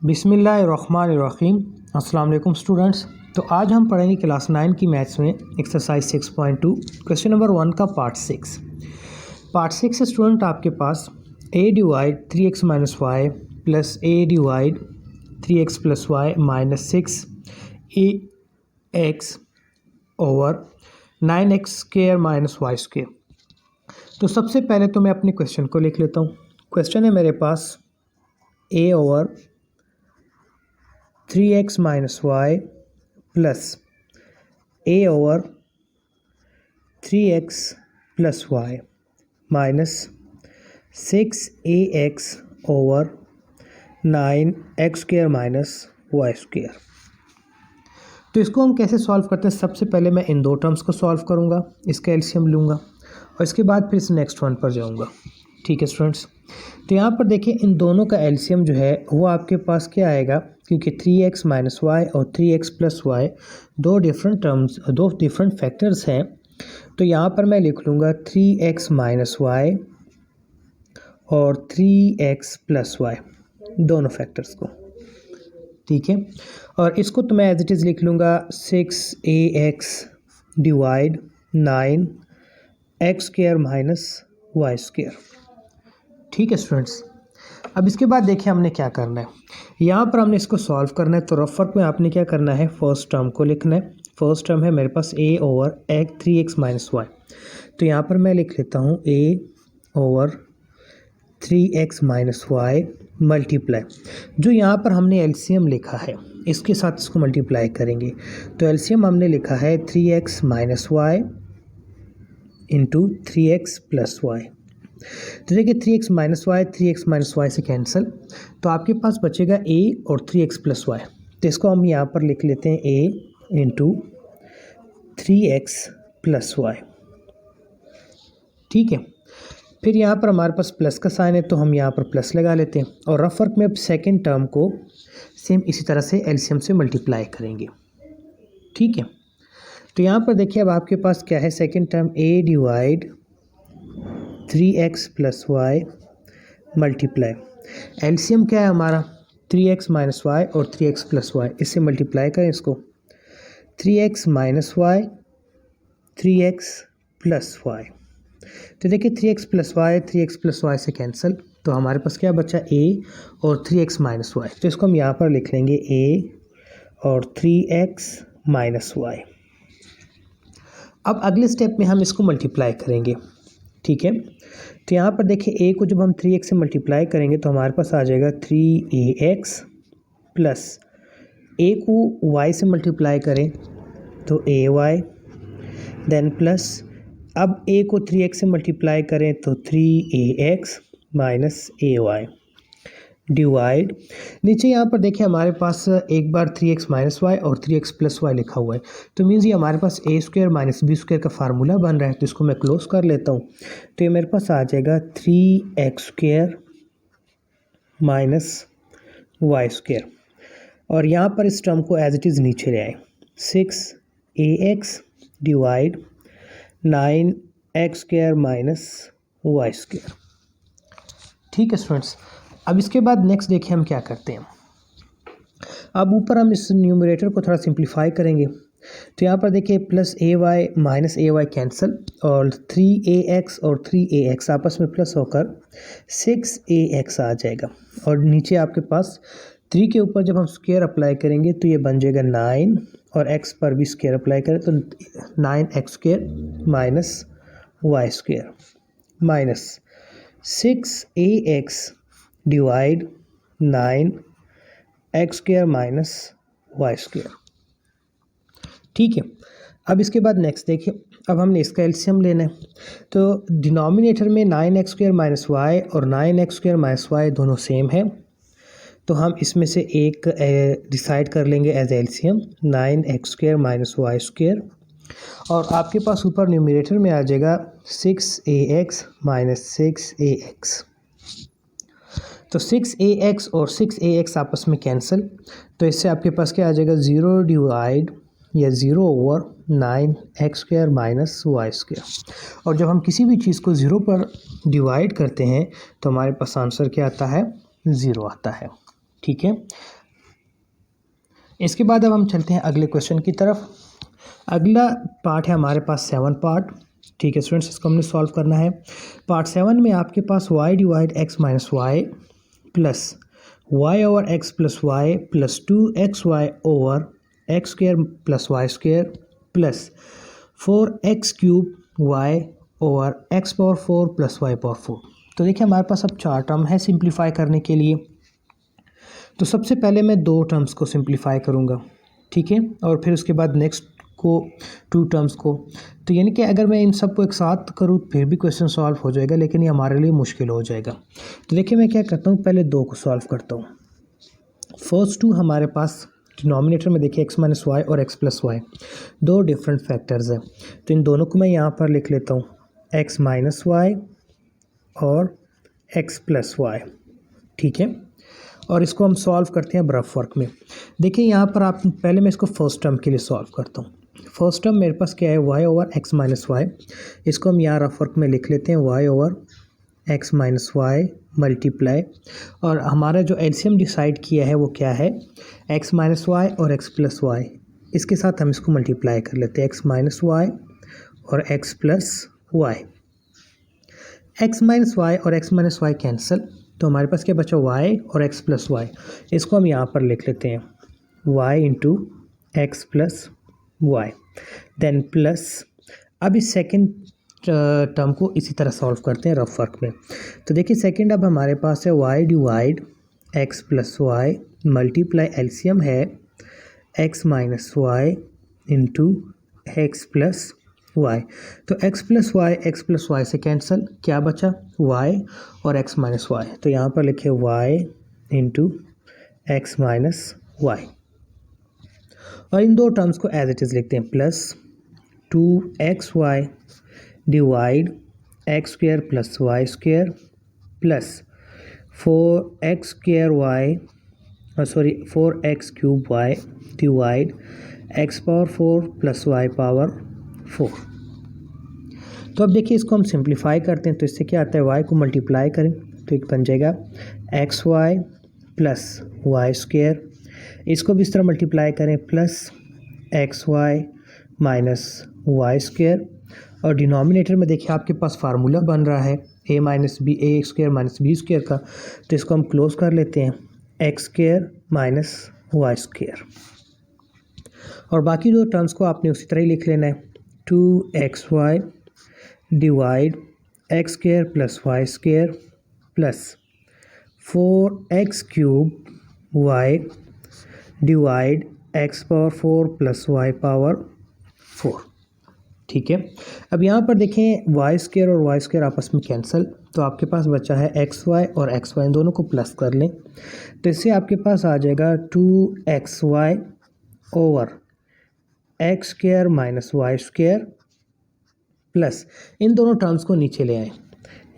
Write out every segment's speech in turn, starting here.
बिस्मिल्लाहिर्रहमानिर्रहीम। अस्सलाम वालेकुम स्टूडेंट्स। तो आज हम पढ़ेंगे क्लास 9 की मैथ्स में एक्सरसाइज 6.2 क्वेश्चन नंबर 1 का पार्ट 6। पार्ट 6 से स्टूडेंट आपके पास a divide 3x minus y plus a divide 3x plus y minus 6 over 9x square minus y square. तो सबसे पहले तो मैं अपने क्वेश्चन को लिख लेता हूँ। क्वेश्चन है मेरे पास a over 3x minus y plus a over 3x plus y minus 6ax over 9x square minus y square. तो इसको हम कैसे सॉल्व करते हैं? सबसे पहले मैं इन दो टर्म्स को सॉल्व करूंगा, इसका एलसीएम लूँगा और इसके बाद फिर इस नेक्स्ट वन पर जाऊंगा। ठीक है स्टूडेंट्स। तो यहाँ पर देखिए इन दोनों का एलसीएम जो है वो आपके पास क्या आएगा, क्योंकि 3x माइनस वाई और 3x प्लस वाई दो डिफरेंट फैक्टर्स हैं। तो यहाँ पर मैं लिख लूँगा 3x माइनस वाई और 3x प्लस वाई दोनों फैक्टर्स को। ठीक है, और इसको तो मैं एज इट इज़ लिख लूँगा 6ax divide 9x square minus y square. ठीक है स्टूडेंट्स। अब इसके बाद देखिए हमने क्या करना है। यहाँ पर हमने इसको सॉल्व करना है। तो रफ वर्क में आपने क्या करना है, फर्स्ट टर्म को लिखना है। फर्स्ट टर्म है मेरे पास a over 3x minus y. तो यहाँ पर मैं लिख लेता हूँ a over 3x minus y multiply, जो यहाँ पर हमने एलसीएम लिखा है इसके साथ इसको मल्टीप्लाई करेंगे। तो एलसीएम हमने लिखा है 3x minus y into 3x plus y. तो देखिए 3x माइनस वाई से कैंसिल, तो आपके पास बचेगा a और 3x प्लस वाई। तो इसको हम यहाँ पर लिख लेते हैं a into 3x plus Y. ठीक है, फिर यहाँ पर हमारे पास प्लस का साइन है तो हम यहाँ पर प्लस लगा लेते हैं और रफ वर्क में अब सेकेंड टर्म को सेम इसी तरह से एलसीएम से मल्टीप्लाई करेंगे। ठीक है, तो यहाँ पर देखिए अब आपके पास क्या है, second term a divide 3x plus y multiply, LCM क्या है हमारा 3x माइनस वाई और 3x प्लस वाई, इससे मल्टीप्लाई करें इसको 3x minus Y 3x plus y. तो देखिए 3x प्लस वाई से कैंसिल, तो हमारे पास क्या बचा a और 3x माइनस वाई। तो इसको हम यहाँ पर लिख लेंगे a और 3x माइनस वाई। अब अगले स्टेप में हम इसको मल्टीप्लाई करेंगे। ठीक है, तो यहाँ पर देखिए a को जब हम 3x से मल्टीप्लाई करेंगे तो हमारे पास आ जाएगा 3ax प्लस a को y से मल्टीप्लाई करें तो ay, देन प्लस अब a को 3x से मल्टीप्लाई करें तो 3ax माइनस ay डिवाइड, नीचे यहाँ पर देखिए हमारे पास एक बार 3x माइनस वाई और 3x प्लस वाई लिखा हुआ है। तो मीन्स ये हमारे पास a square minus B square का फार्मूला बन रहा है। तो इसको मैं क्लोज कर लेता हूँ। तो ये मेरे पास आ जाएगा 3x square minus y square, और यहाँ पर इस टर्म को एज इट इज़ नीचे ले आए 6ax divide 9x square minus y square. ठीक है स्टूडेंट्स। अब इसके बाद नेक्स्ट देखिए हम क्या करते हैं। अब ऊपर हम इस न्यूमरेटर को थोड़ा सिंप्लीफाई करेंगे। तो यहाँ पर देखिए प्लस ए वाई माइनस ए वाई कैंसिल, और 3ax और 3ax आपस में प्लस होकर 6ax आ जाएगा। और नीचे आपके पास 3 के ऊपर जब हम स्क्वायर अप्लाई करेंगे तो ये बन जाएगा 9, और x पर भी स्क्वायर अप्लाई करें तो 9x square minus y square minus 6ax divide 9x square minus y square. ठीक है, अब इसके बाद नेक्स्ट देखिए, अब हमने इसका एलसीएम लेना है। तो डिनोमिनेटर में 9x स्क्वायर माइनस वाई और 9x स्क्वायर माइनस वाई दोनों सेम है, तो हम इसमें से एक डिसाइड कर लेंगे as LCM 9x square minus y square, और आपके पास ऊपर न्यूमरेटर में आ जाएगा 6ax माइनस 6ax। तो 6ax और 6ax आपस में कैंसिल, तो इससे आपके पास क्या आ जाएगा 0 डिवाइड या 0 over 9x square minus y square. और जब हम किसी भी चीज़ को 0 पर डिवाइड करते हैं तो हमारे पास आंसर क्या आता है, 0 आता है। ठीक है। इसके बाद अब हम चलते हैं अगले क्वेश्चन की तरफ। अगला पार्ट है हमारे पास 7 पार्ट, ठीक है स्टूडेंट्स, इसको हमने सॉल्व करना है। पार्ट 7 में आपके पास y divide x minus y plus y over x plus y plus 2xy over x square plus y square plus 4x cube y over x power 4 plus y power 4। तो देखिए हमारे पास अब 4 term है simplify करने के लिए। तो सबसे पहले मैं 2 टर्म्स को सिंप्लीफाई करूँगा, ठीक है, और फिर उसके बाद नेक्स्ट को 2 टर्म्स को। तो यानी कि अगर मैं इन सब को एक साथ करूँ फिर भी क्वेश्चन सॉल्व हो जाएगा, लेकिन ये हमारे लिए मुश्किल हो जाएगा। तो देखिए मैं क्या करता हूँ, पहले 2 को सॉल्व करता हूँ। फर्स्ट 2 हमारे पास डिनोमिनेटर में देखिए x माइनस वाई और x plus y, 2 different factors हैं। तो इन दोनों को मैं यहाँ पर लिख लेता हूँ, x माइनस वाई और x प्लस वाई, ठीक है। और इसको हम सॉल्व करते हैं अब रफ वर्क में। देखिए यहाँ पर आप पहले मैं इसको फर्स्ट टर्म के लिए सॉल्व करता हूँ। फर्स्ट टर्म मेरे पास क्या है, y over x minus y. इसको हम यहाँ रफ वर्क में लिख लेते हैं y over x minus y multiply, और हमारा जो एलसीएम डिसाइड किया है वो क्या है, x माइनस वाई और x प्लस वाई। इसके साथ हम इसको मल्टीप्लाई कर लेते हैं, x माइनस वाई और x plus y. x minus y और x माइनस वाई कैंसिल, तो हमारे पास क्या बचा, y और x प्लस वाई। इसको हम यहाँ पर लिख लेते हैं y into x plus y, then plus. अब इस सेकेंड टर्म को इसी तरह सॉल्व करते हैं रफ वर्क में। तो देखिए सेकेंड अब हमारे पास है y divide x plus y multiply LCM है x minus y into x plus y. तो x प्लस वाई से कैंसिल, क्या बचा, y और x माइनस वाई। तो यहाँ पर लिखे y into x minus y, और इन 2 टर्म्स को एज इट इज़ लिखते हैं, plus 2xy divide x square plus y square plus 4x cube y divide x power 4 plus y power 4। तो अब देखिए इसको हम सिंप्लीफाई करते हैं, तो इससे क्या आता है, y को मल्टीप्लाई करें तो एक बन जाएगा xy प्लस वाई स्क्र। इसको भी इस तरह मल्टीप्लाई करें, plus xy minus y square, और डिनोमिनेटर में देखिए आपके पास फार्मूला बन रहा है a minus B A square minus B square का। तो इसको हम क्लोज कर लेते हैं, x square minus y square, और बाकी 2 टर्म्स को आपने उसी तरह ही लिख लेना है, 2xy divide x square plus y square plus 4x cube y divide x power 4 plus y power 4, ठीक है। अब यहाँ पर देखें वाई स्क्र और वाई स्क्र आपस में कैंसिल, तो आपके पास बचा है एक्स वाई और एक्स वाई, दोनों को प्लस कर लें। तो इससे आपके पास आ जाएगा 2xy over x square minus y square plus, इन दोनों टर्म्स को नीचे ले आएँ।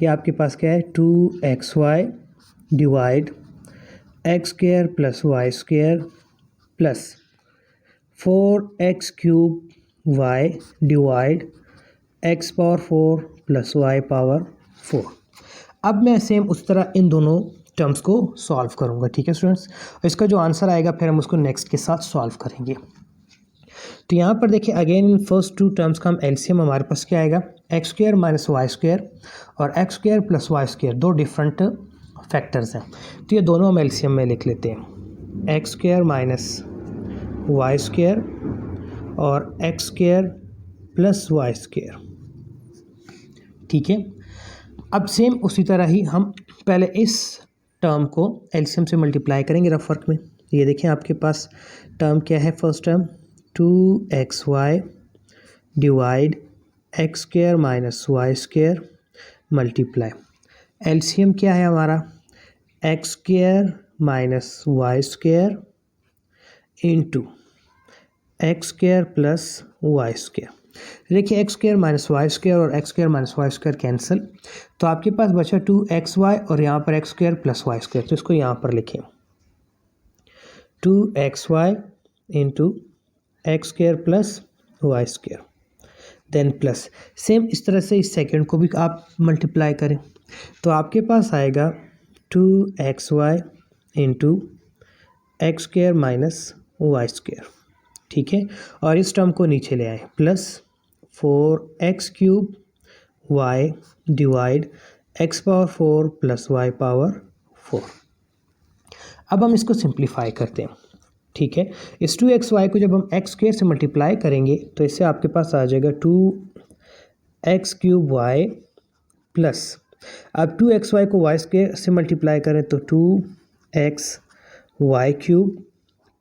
ये आपके पास क्या है, 2xy divide x square plus y square plus 4x cube y divide x power 4 plus y power 4। अब मैं सेम उस तरह इन दोनों टर्म्स को सॉल्व करूंगा, ठीक है स्टूडेंट्स। इसका जो आंसर आएगा फिर हम उसको नेक्स्ट के साथ सॉल्व करेंगे। तो यहाँ पर देखिए अगेन इन फर्स्ट 2 टर्म्स का हम एलसीएम हमारे पास क्या आएगा, x square minus y square और x square plus y square, 2 different factors हैं। तो ये दोनों हम एलसीएम में लिख लेते हैं, x square minus y square और x square plus y square, ठीक है। अब सेम उसी तरह ही हम पहले इस टर्म को एलसीएम से मल्टीप्लाई करेंगे रफ वर्क में। ये देखें आपके पास टर्म क्या है, first term 2xy divide x square minus y square multiply, LCM क्या है हमारा, x square minus y square into x square plus y square. देखिए x square minus y square और x square minus y square cancel, तो आपके पास बचा 2xy और यहाँ पर x square plus y square. तो इसको यहाँ पर लिखें 2xy into x square plus y square, then plus. Same इस तरह से इस सेकंड को भी आप मल्टीप्लाई करें, तो आपके पास आएगा 2xy into x square minus y square, ठीक है। और इस टर्म को नीचे ले आए, plus 4x³ y divide x power 4 plus y power 4। अब हम इसको सिंप्लीफाई करते हैं, ठीक है। इस 2xy को जब हम x स्क्वायर से मल्टीप्लाई करेंगे तो इससे आपके पास आ जाएगा 2x³ y प्लस, अब 2xy को y स्क्वायर से मल्टीप्लाई करें तो 2xy³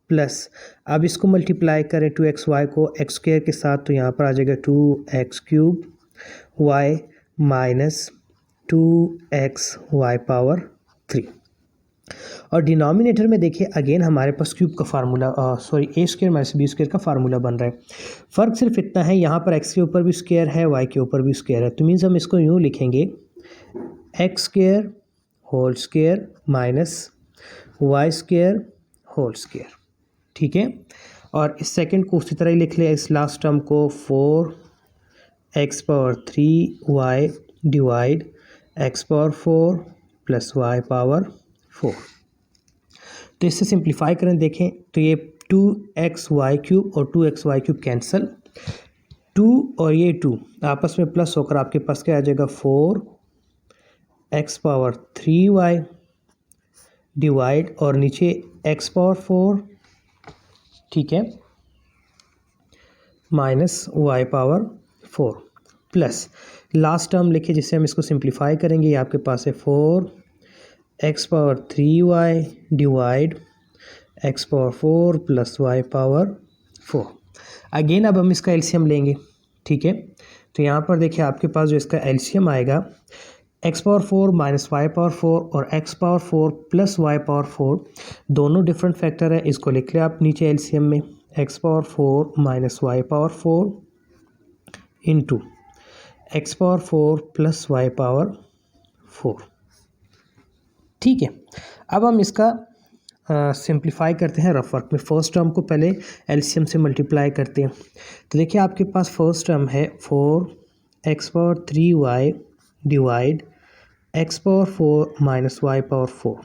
प्लस, अब इसको मल्टीप्लाई करें 2xy को x स्क्वायर के साथ तो यहाँ पर आ जाएगा 2x³ y minus 2xy power 3। और डिनोमिनेटर में देखिए अगेन हमारे पास क्यूब का फार्मूला ए स्क्वायर माइनस बी स्क्वायर का फार्मूला बन रहा है। फ़र्क सिर्फ इतना है, यहाँ पर x के ऊपर भी स्क्वायर है, y के ऊपर भी स्क्वायर है, तो मीन्स हम इसको यूँ लिखेंगे x square whole square minus y square whole square, ठीक है। और इस सेकंड को उसी तरह ही लिख ले, इस लास्ट टर्म को 4x power 3y divide x power 4 plus y power 4। तो इससे सिंप्लीफाई करें देखें तो ये 2xy³ और 2xy³ कैंसिल, 2 और ये 2 आपस में प्लस होकर आपके पास क्या आ जाएगा 4x पावर 3y डिवाइड और नीचे x पावर 4, ठीक है, minus y power 4 plus last term लिखे जिससे हम इसको सिंप्लीफाई करेंगे, ये आपके पास है 4x power 3y divide x power 4 plus y power 4। Again अब हम इसका एलसीएम लेंगे, ठीक है। तो यहाँ पर देखिए आपके पास जो इसका एलसीएम आएगा x power 4 minus y power 4 और x power 4 plus y power 4, दोनों डिफरेंट फैक्टर है, इसको लिख ले आप नीचे एलसीएम में x power 4 minus y power 4 इंटू x power 4 plus y power 4, ठीक है। अब हम इसका सिंप्लीफाई करते हैं रफ वर्क में। फर्स्ट टर्म को पहले एलसीएम से मल्टीप्लाई करते हैं, तो देखिए आपके पास फर्स्ट टर्म है 4x power 3y divide x power 4 minus y power 4,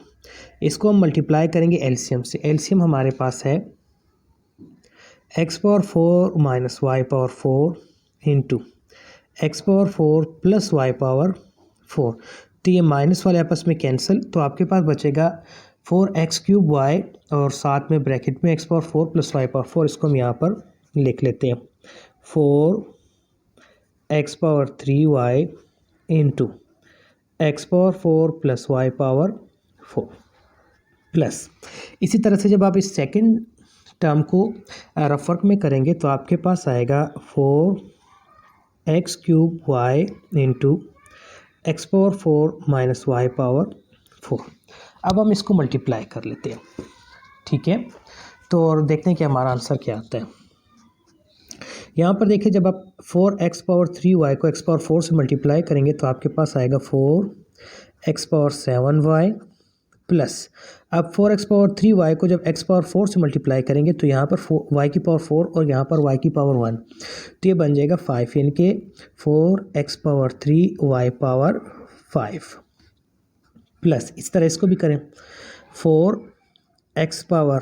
इसको हम मल्टीप्लाई करेंगे एलसीएम से। एलसीएम हमारे पास है x power 4 minus y power 4 इंटू x power 4 plus y power 4, तो ये माइनस वाले आपस में कैंसिल, तो आपके पास बचेगा 4x³ y और साथ में ब्रैकेट में x power 4 plus y power 4, इसको हम यहाँ पर लिख लेते हैं 4x power 3y into x power 4 plus y power 4 plus, इसी तरह से जब आप इस सेकंड टर्म को रफ वर्क में करेंगे तो आपके पास आएगा 4x³ y into x power 4 minus y power 4। अब हम इसको मल्टीप्लाई कर लेते हैं, ठीक है। तो और देखते हैं कि हमारा आंसर क्या आता है। यहाँ पर देखिए जब आप 4x पावर 3y को x पावर 4 से मल्टीप्लाई करेंगे तो आपके पास आएगा 4x पावर 7y प्लस, अब 4x पावर 3y को जब x पावर 4 से मल्टीप्लाई करेंगे तो यहाँ पर y की पावर 4 और यहाँ पर y की पावर 1, तो ये बन जाएगा 5, यानी कि 4x power 3y power 5 plus, इस तरह इसको भी करें 4x power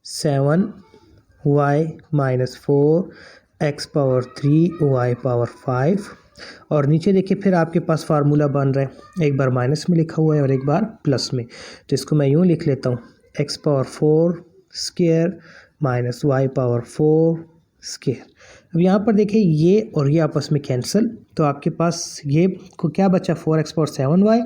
7y minus 4x power 3y power 5, और नीचे देखिए फिर आपके पास फार्मूला बन रहा है, एक बार माइनस में लिखा हुआ है और एक बार प्लस में, तो इसको मैं यूँ लिख लेता हूँ x power 4 square minus y power 4 square. अब यहाँ पर देखिए ये और ये आपस में कैंसिल, तो आपके पास ये को क्या बचा 4x पावर 7y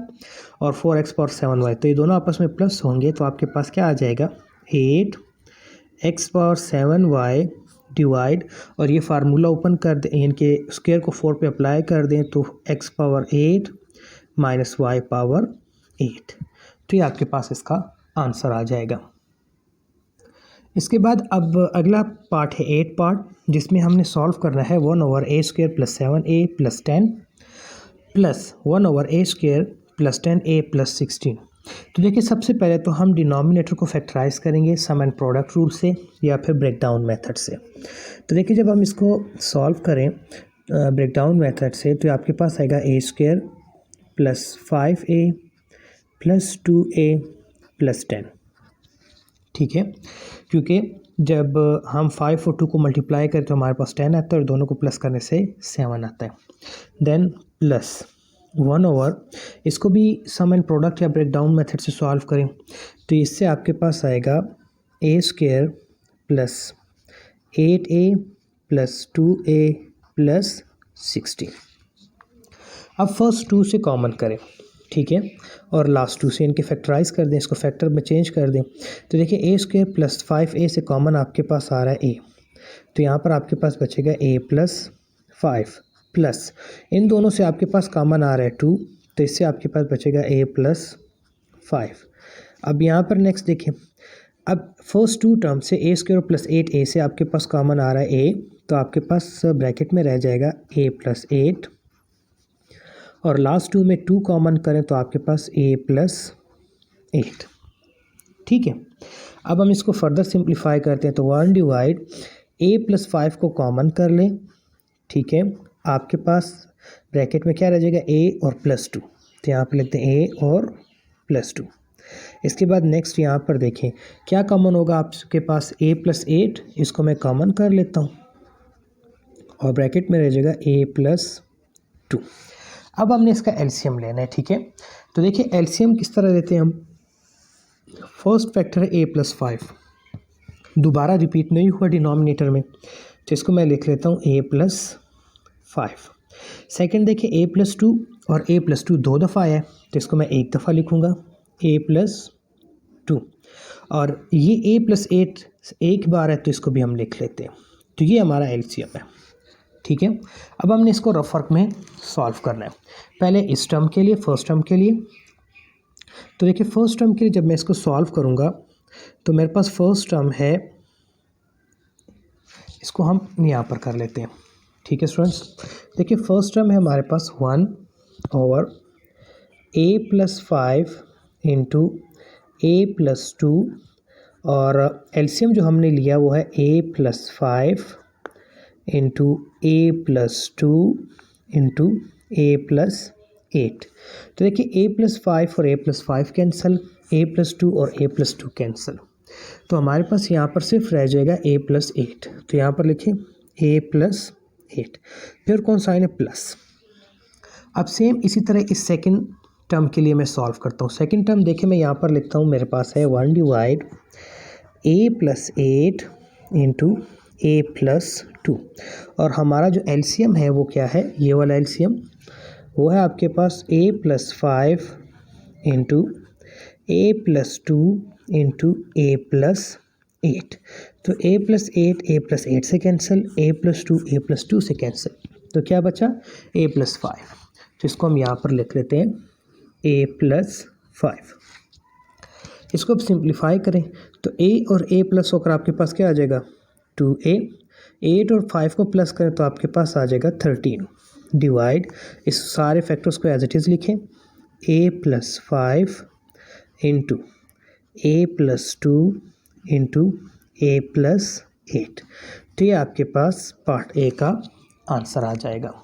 और 4x पावर 7y, तो ये दोनों आपस में प्लस होंगे, तो आपके पास क्या आ जाएगा 8x पावर 7y डिवाइड, और ये फार्मूला ओपन कर दें, यानी कि स्क्वायर को 4 पे अप्लाई कर दें तो x power 8 minus y power 8, तो ये आपके पास इसका आंसर आ जाएगा। इसके बाद अब अगला पार्ट है 8 पार्ट, जिसमें हमने सॉल्व करना है 1/a² plus 7a plus 10 plus 1/a² plus 10a plus 16। तो देखिए सबसे पहले तो हम डिनोमिनेटर को फैक्टराइज करेंगे सम एंड प्रोडक्ट रूल से या फिर ब्रेकडाउन मेथड से। तो देखिए जब हम इसको सॉल्व करें ब्रेकडाउन मेथड से तो आपके पास आएगा a² plus 5a plus 2a plus 10 ठीक है, क्योंकि जब हम 5 और 2 को मल्टीप्लाई करें तो हमारे पास 10 आता है और दोनों को प्लस करने से 7 आता है। देन प्लस 1/, इसको भी सम एंड प्रोडक्ट या ब्रेकडाउन मेथड से सॉल्व करें तो इससे आपके पास आएगा a² plus 8a plus 2a plus 16। अब फर्स्ट 2 से कॉमन करें, ठीक है, और लास्ट 2 से इनके फैक्टराइज कर दें, इसको फैक्टर में चेंज कर दें। तो देखिए a² प्लस 5a से कॉमन आपके पास आ रहा है a, तो यहाँ पर आपके पास बचेगा a प्लस 5 प्लस इन दोनों से आपके पास कॉमन आ रहा है 2, तो इससे आपके पास बचेगा a प्लस 5। अब यहाँ पर नेक्स्ट देखें, अब फर्स्ट 2 टर्म से a² प्लस 8a से आपके पास कॉमन आ रहा है a, तो आपके पास ब्रैकेट में रह जाएगा a प्लस 8, और लास्ट 2 में 2 कॉमन करें तो आपके पास a प्लस 8। ठीक है, अब हम इसको फर्दर सिंप्लीफाई करते हैं तो 1 डिवाइड a प्लस 5 को कॉमन कर लें, ठीक है, आपके पास ब्रैकेट में क्या रह जाएगा a और प्लस 2, तो यहाँ पर लिखते हैं a और प्लस 2। इसके बाद नेक्स्ट यहाँ पर देखें क्या कॉमन होगा आपके पास a प्लस 8, इसको मैं कॉमन कर लेता हूँ और ब्रैकेट में रह जाएगा a प्लस 2। अब हमने इसका एलसीएम लेना है, ठीक है, तो देखिए एलसीएम किस तरह लेते हैं हम। फर्स्ट फैक्टर है a प्लस 5, दोबारा रिपीट नहीं हुआ डिनोमिनेटर में, तो इसको मैं लिख लेता हूँ a प्लस 5। सेकेंड देखिए a प्लस 2 और a प्लस 2 2 दफ़ा आया है, तो इसको मैं एक दफ़ा लिखूँगा a प्लस 2, और ये a प्लस 8 एक बार है तो इसको भी हम लिख लेते हैं। तो ये हमारा एलसीएम है, ठीक है। अब हमने इसको रफ वर्क में सॉल्व करना है। पहले इस टर्म के लिए, फर्स्ट टर्म के लिए, तो देखिए फर्स्ट टर्म के लिए जब मैं इसको सॉल्व करूँगा तो मेरे पास फर्स्ट टर्म है, इसको हम यहाँ पर कर लेते हैं, ठीक है स्टूडेंट्स। देखिए फर्स्ट टर्म है हमारे पास 1 over a plus 5 into a plus 2, और एलसीएम जो हमने लिया वो है a plus 5 into a plus 2 into a plus 8। तो देखिए a प्लस 5 और a plus 5 cancel, a plus 2 और a प्लस 2 कैंसिल, तो हमारे पास यहाँ पर सिर्फ रह जाएगा a प्लस 8। तो यहाँ पर लिखें a प्लस 8, फिर कौन साइन है प्लस। अब सेम इसी तरह इस सेकंड टर्म के लिए मैं सॉल्व करता हूँ। सेकंड टर्म देखिए मैं यहाँ पर लिखता हूँ, मेरे पास है 1 divide a plus 8 into a plus 2, और हमारा जो एलसीएम है वो क्या है, ये वाला एलसीएम वो है आपके पास a plus 5 into a plus 2 into a plus 8। तो a प्लस 8 से कैंसिल, a प्लस 2 से कैंसिल, तो क्या बचा a प्लस 5। तो इसको हम यहाँ पर लिख लेते हैं a प्लस 5। इसको अब सिंप्लीफाई करें तो a और a प्लस होकर आपके पास क्या आ जाएगा 2a, 8 और 5 को प्लस करें तो आपके पास आ जाएगा 13 डिवाइड, इस सारे फैक्टर्स को एज इट इज़ लिखें a plus 5 into a plus 2 into a plus 8। तो ये आपके पास पार्ट ए का आंसर आ जाएगा।